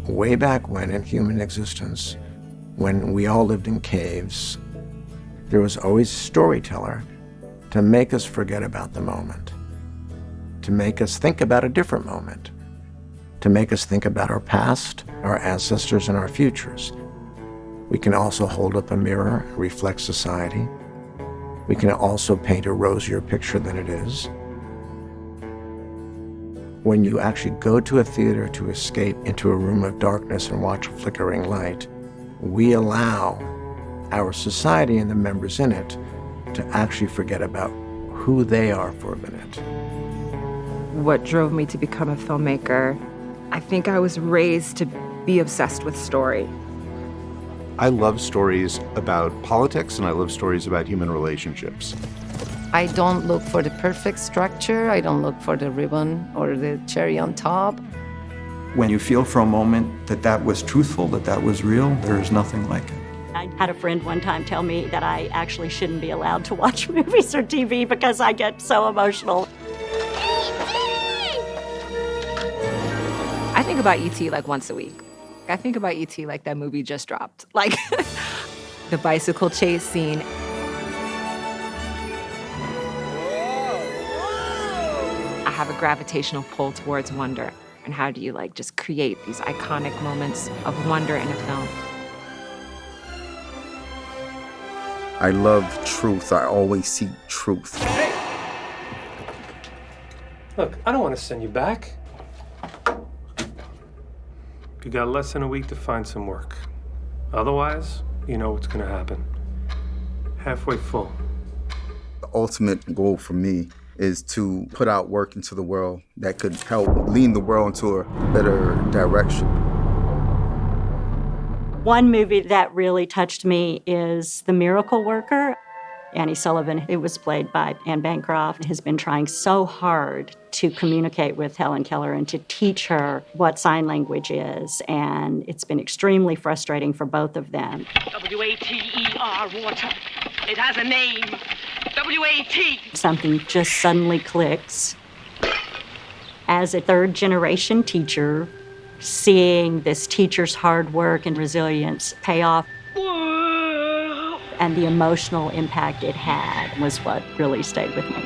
way back when in human existence, when we all lived in caves, there was always a storyteller to make us forget about the moment, to make us think about a different moment, to make us think about our past, our ancestors, and our futures. We can also hold up a mirror and reflect society. We can also paint a rosier picture than it is. When you actually go to a theater to escape into a room of darkness and watch a flickering light, we allow our society and the members in it to actually forget about who they are for a minute. What drove me to become a filmmaker, I think I was raised to be obsessed with story. I love stories about politics and I love stories about human relationships. I don't look for the perfect structure. I don't look for the ribbon or the cherry on top. When you feel for a moment that that was truthful, that that was real, there is nothing like it. I had a friend one time tell me that I actually shouldn't be allowed to watch movies or TV because I get so emotional. I think about E.T. like once a week. I think about E.T. like that movie just dropped. Like the bicycle chase scene. I have a gravitational pull towards wonder. And how do you just create these iconic moments of wonder in a film? I love truth. I always seek truth. Hey! Look, I don't want to send you back. You got less than a week to find some work. Otherwise, you know what's going to happen. Halfway full. The ultimate goal for me is to put out work into the world that could help lead the world into a better direction. One movie that really touched me is The Miracle Worker. Annie Sullivan, who was played by Anne Bancroft, has been trying so hard to communicate with Helen Keller and to teach her what sign language is, and it's been extremely frustrating for both of them. W-A-T-E-R, water. It has a name. W-A-T. Something just suddenly clicks. As a third-generation teacher, seeing this teacher's hard work and resilience pay off, and the emotional impact it had was what really stayed with me.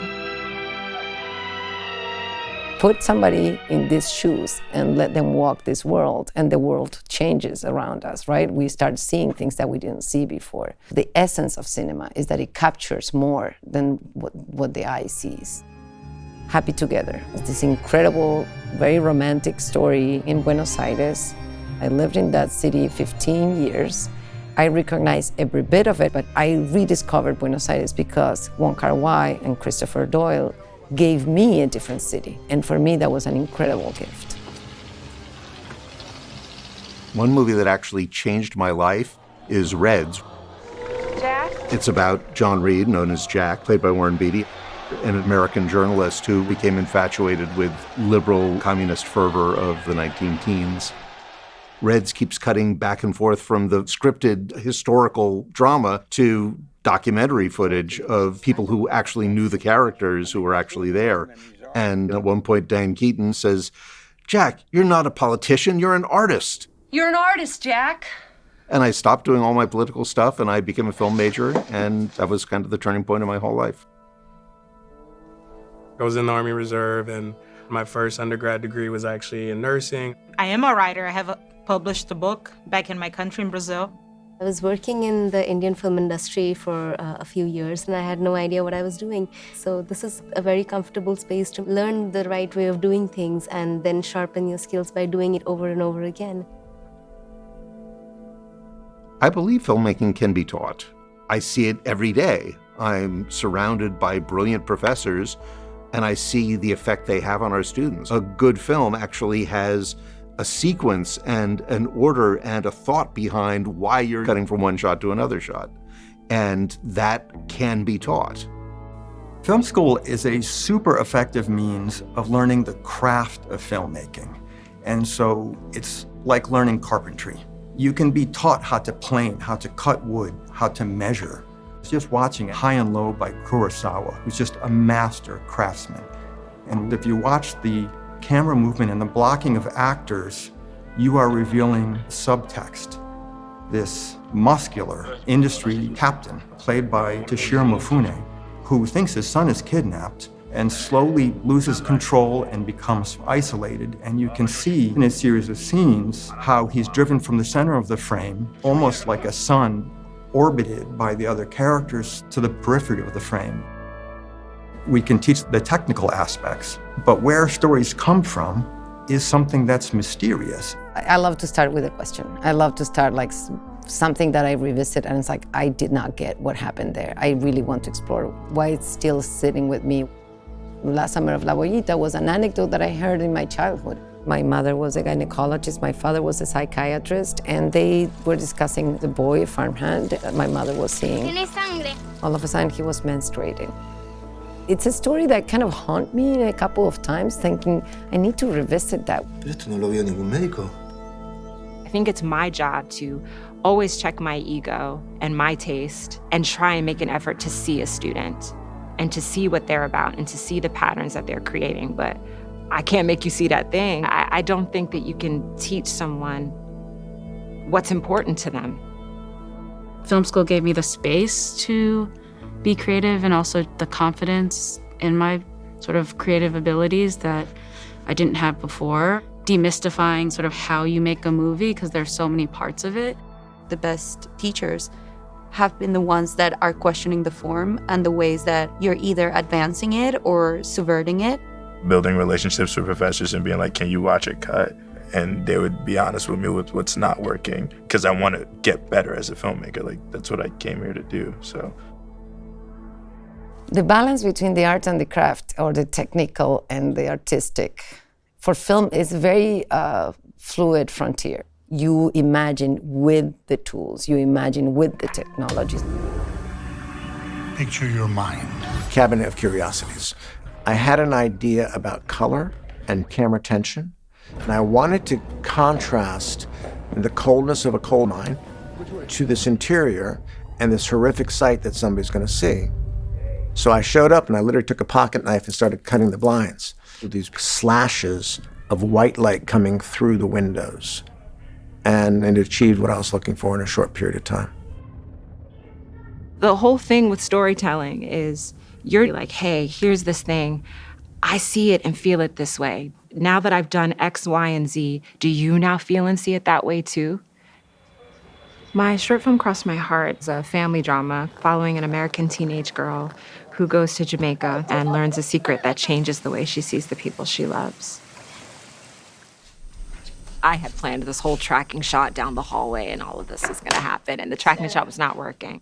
Put somebody in these shoes and let them walk this world, and the world changes around us, right? We start seeing things that we didn't see before. The essence of cinema is that it captures more than what the eye sees. Happy Together. It's this incredible, very romantic story in Buenos Aires. I lived in that city 15 years. I recognize every bit of it, but I rediscovered Buenos Aires because Wong Kar-wai and Christopher Doyle gave me a different city. And for me, that was an incredible gift. One movie that actually changed my life is Reds. Jack? It's about John Reed, known as Jack, played by Warren Beatty, an American journalist who became infatuated with liberal communist fervor of the 19-teens. Reds keeps cutting back and forth from the scripted historical drama to documentary footage of people who actually knew the characters who were actually there. And at one point, Diane Keaton says, "Jack, you're not a politician, you're an artist." You're an artist, Jack. And I stopped doing all my political stuff and I became a film major, and that was kind of the turning point of my whole life. I was in the Army Reserve, and my first undergrad degree was actually in nursing. I am a writer. I have published a book back in my country in Brazil. I was working in the Indian film industry for a few years, and I had no idea what I was doing. So this is a very comfortable space to learn the right way of doing things and then sharpen your skills by doing it over and over again. I believe filmmaking can be taught. I see it every day. I'm surrounded by brilliant professors, and I see the effect they have on our students. A good film actually has a sequence and an order and a thought behind why you're cutting from one shot to another shot. And that can be taught. Film school is a super effective means of learning the craft of filmmaking. And so it's like learning carpentry. You can be taught how to plane, how to cut wood, how to measure. Just watching High and Low by Kurosawa, who's just a master craftsman. And if you watch the camera movement and the blocking of actors, you are revealing subtext. This muscular industry captain, played by Toshiro Mifune, who thinks his son is kidnapped and slowly loses control and becomes isolated. And you can see in a series of scenes how he's driven from the center of the frame, almost like a sun orbited by the other characters, to the periphery of the frame. We can teach the technical aspects, but where stories come from is something that's mysterious. I love to start with a question. I love to start like something that I revisit and it's like, I did not get what happened there. I really want to explore why it's still sitting with me. Last Summer of La Bollita was an anecdote that I heard in my childhood. My mother was a gynecologist, my father was a psychiatrist, and they were discussing the boy, farmhand, that my mother was seeing. All of a sudden, he was menstruating. It's a story that kind of haunted me a couple of times, thinking, I need to revisit that. I think it's my job to always check my ego and my taste and try and make an effort to see a student and to see what they're about and to see the patterns that they're creating. But I can't make you see that thing. I don't think that you can teach someone what's important to them. Film school gave me the space to be creative and also the confidence in my sort of creative abilities that I didn't have before. Demystifying sort of how you make a movie, because there's so many parts of it. The best teachers have been the ones that are questioning the form and the ways that you're either advancing it or subverting it. Building relationships with professors and being like, can you watch it cut? And they would be honest with me with what's not working, because I want to get better as a filmmaker. Like, that's what I came here to do, so. The balance between the art and the craft, or the technical and the artistic, for film is a very fluid frontier. You imagine with the tools, you imagine with the technologies. Picture your mind. Cabinet of Curiosities. I had an idea about color and camera tension, and I wanted to contrast the coldness of a coal mine to this interior and this horrific sight that somebody's going to see. So I showed up and I literally took a pocket knife and started cutting the blinds with these slashes of white light coming through the windows. And it achieved what I was looking for in a short period of time. The whole thing with storytelling is you're like, hey, here's this thing. I see it and feel it this way. Now that I've done X, Y, and Z, do you now feel and see it that way too? My short film Cross My Heart is a family drama following an American teenage girl who goes to Jamaica and learns a secret that changes the way she sees the people she loves. I had planned this whole tracking shot down the hallway and all of this was gonna happen, and the tracking shot was not working.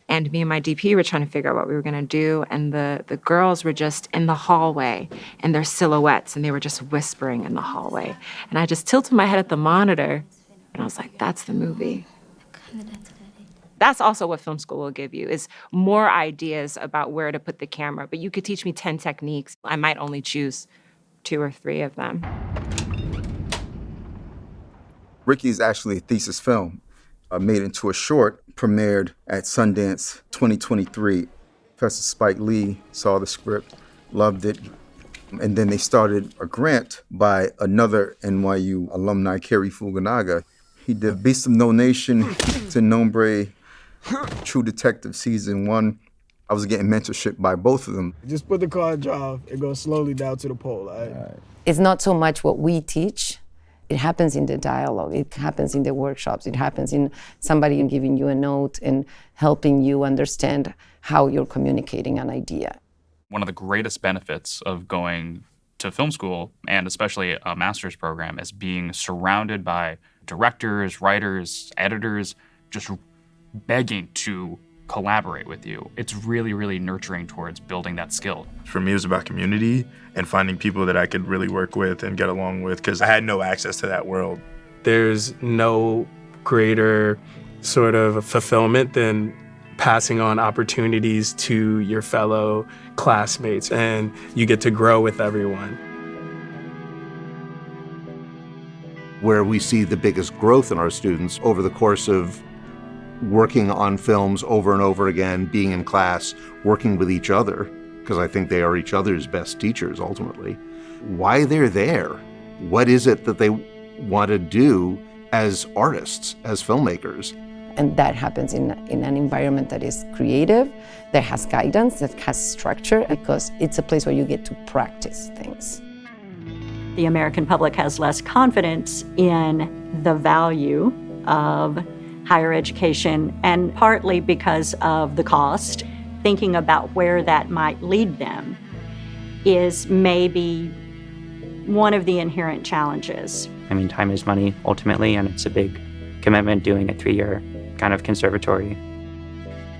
And me and my DP were trying to figure out what we were gonna do, and the girls were just in the hallway in their silhouettes, and they were just whispering in the hallway. And I just tilted my head at the monitor, and I was like, that's the movie. That's also what film school will give you, is more ideas about where to put the camera. But you could teach me 10 techniques. I might only choose 2 or 3 of them. Ricky is actually a thesis film, made into a short, premiered at Sundance 2023. Professor Spike Lee saw the script, loved it, and then they started a grant by another NYU alumni, Kerry Fukunaga. He did Beast of No Nation, to Nombre, True Detective Season 1. I was getting mentorship by both of them. Just put the card off and go slowly down to the pole, all right? It's not so much what we teach. It happens in the dialogue. It happens in the workshops. It happens in somebody giving you a note and helping you understand how you're communicating an idea. One of the greatest benefits of going to film school, and especially a master's program, is being surrounded by directors, writers, editors, just begging to collaborate with you. It's really, really nurturing towards building that skill. For me, it was about community and finding people that I could really work with and get along with, because I had no access to that world. There's no greater sort of fulfillment than passing on opportunities to your fellow classmates, and you get to grow with everyone. Where we see the biggest growth in our students over the course of working on films over and over again, being in class, working with each other, because I think they are each other's best teachers ultimately. Why they're there, what is it that they want to do as artists, as filmmakers. And that happens in an environment that is creative, that has guidance, that has structure, because it's a place where you get to practice things. The American public has less confidence in the value of higher education, and partly because of the cost. Thinking about where that might lead them is maybe one of the inherent challenges. I mean, time is money ultimately, and it's a big commitment doing a 3-year kind of conservatory.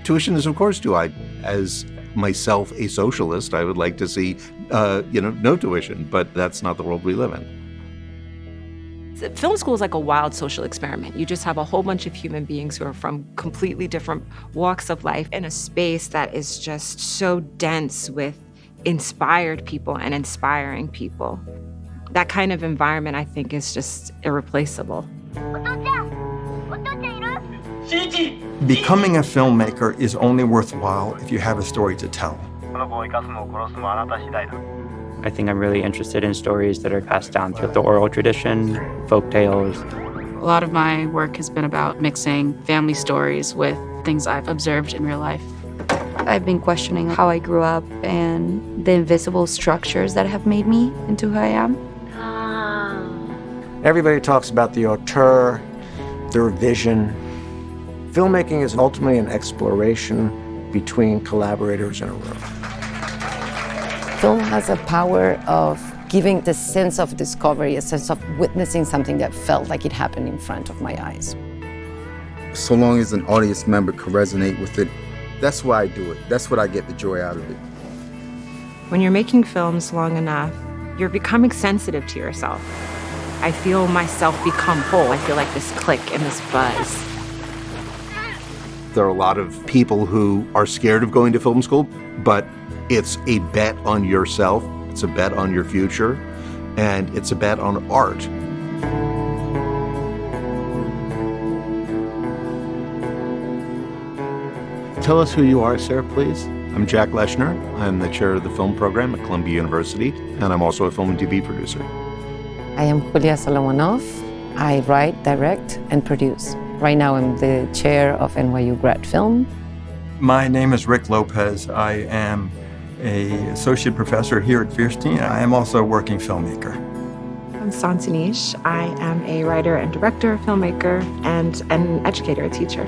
Tuition is, of course, due. As myself, a socialist, I would like to see, no tuition, but that's not the world we live in. Film school is like a wild social experiment. You just have a whole bunch of human beings who are from completely different walks of life in a space that is just so dense with inspired people and inspiring people. That kind of environment, I think, is just irreplaceable. Becoming a filmmaker is only worthwhile if you have a story to tell. I think I'm really interested in stories that are passed down through the oral tradition, folk tales. A lot of my work has been about mixing family stories with things I've observed in real life. I've been questioning how I grew up and the invisible structures that have made me into who I am. Everybody talks about the auteur, their vision. Filmmaking is ultimately an exploration between collaborators in a room. Film has a power of giving the sense of discovery, a sense of witnessing something that felt like it happened in front of my eyes. So long as an audience member can resonate with it, that's why I do it. That's what I get the joy out of it. When you're making films long enough, you're becoming sensitive to yourself. I feel myself become whole. I feel like this click and this buzz. There are a lot of people who are scared of going to film school, but it's a bet on yourself, it's a bet on your future, and it's a bet on art. Tell us who you are, sir, please. I'm Jack Leshner. I'm the chair of the film program at Columbia University, and I'm also a film and TV producer. I am Julia Solomonov. I write, direct, and produce. Right now I'm the chair of NYU Grad Film. My name is Rick Lopez. I am an associate professor here at Fierstein. I am also a working filmmaker. I'm Santanish. I am a writer and director, filmmaker, and an educator, a teacher.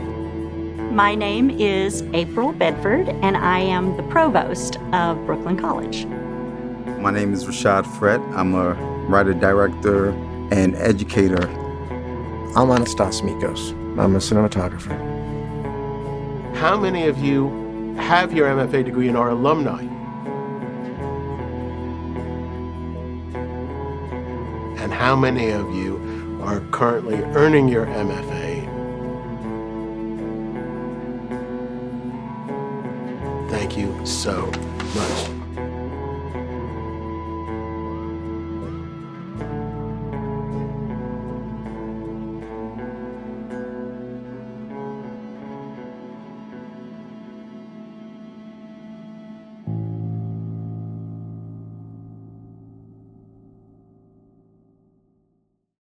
My name is April Bedford, and I am the provost of Brooklyn College. My name is Rashad Fred. I'm a writer, director, and educator. I'm Anastas Mikos. I'm a cinematographer. How many of you have your MFA degree and are alumni? And how many of you are currently earning your MFA? Thank you so much.